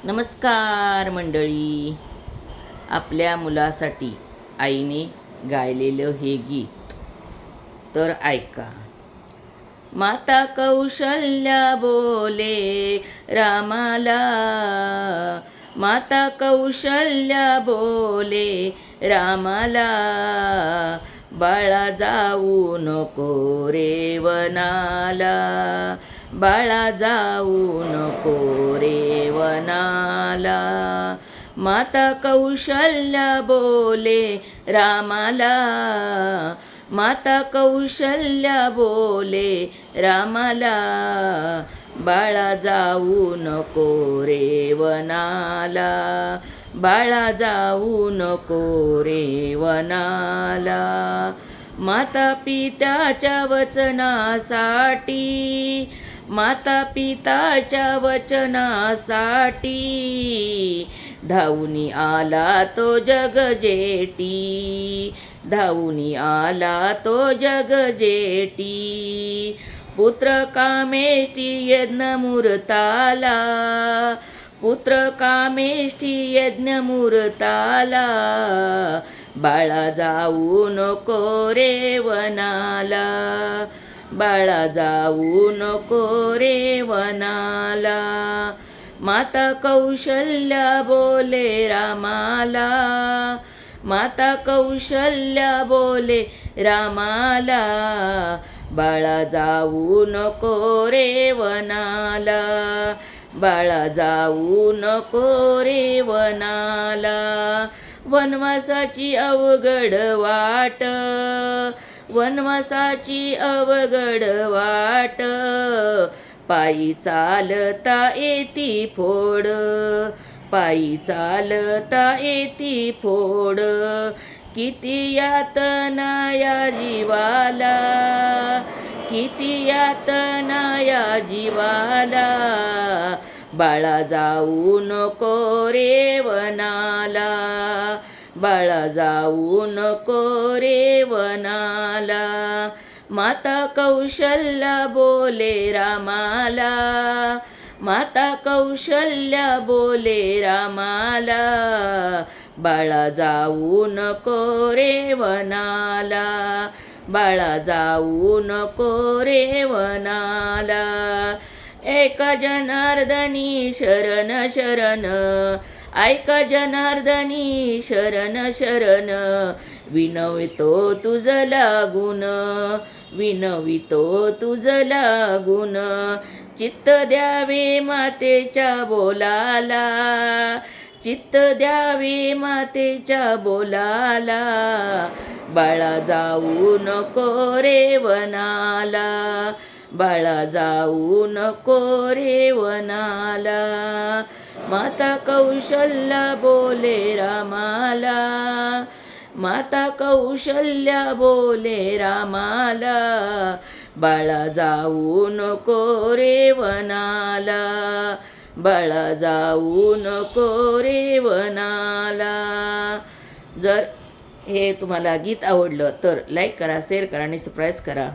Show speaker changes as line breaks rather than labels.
नमस्कार मंडळी. आपल्या मुलासाठी आईने गायलेलं हे गीत तर ऐका. माता कौशल्या बोले रामाला, माता कौशल्या बोले रामाला, बाळा जाऊ नको रे वनाला, बाळा जाऊ नको रे वनाला. माता कौशल्या बोले रामाला, माता कौशल्या बोले रामाला, बाळा जाऊ नको रे वनाला, बाळा जाऊ नको रे वनाला. माता पित्याच्या वचनासाठी, माता पिताच्या वचनासाठी, धावूनी आला तो जगजेटी, धावूनी आला तो जगजेटी. पुत्र कामेष्टी यज्ञमूर्ताला, पुत्र कामेष्टी यज्ञमूर्ताला, बाळा जाऊ नको रे वनाला, बाळा जाऊ नको रे वनाला. माता कौशल्या बोले रामाला, माता कौशल्या बोले रामाला, बाळा जाऊ नको रे वनाला, बाळा जाऊ नको रे वनाला. वनवासाची अवघड वाट, वनवासाची अवघड वाट, पायी चालता येती फोड, पायी चालता येती फोड. किती यातना या जीवाला, किती यातना या जीवाला, बाळा जाऊ नको रे वनाला, बाळा जाऊ नको रे वनाला. माता कौशल्या बोले रामाला, माता कौशल्या बोले रामाला, बाळा जाऊ नको रे वनाला, बाळा जाऊ नको रे वनाला. ऐका जनार्दनी शरण शरण, ऐका जनार्दनी शरण शरण, विनवितो तुझ लागून, विनवितो तुझ लागून. चित्त द्यावे मातेच्या बोलाला, चित्त द्यावे मातेच्या बोलाला, बाळा जाऊ नको रे वनाला, बाळा जाऊ नको रे वनाला. माता कौशल्या बोले रामाला, माता कौशल्या बोले रामाला, बाळा जाऊ नको रे वनाला, बाळा जाऊ नको रे वनाला. जर हे तुम्हाला गीत आवडलं तर लाईक करा, शेअर करा आणि सबस्क्राईब करा.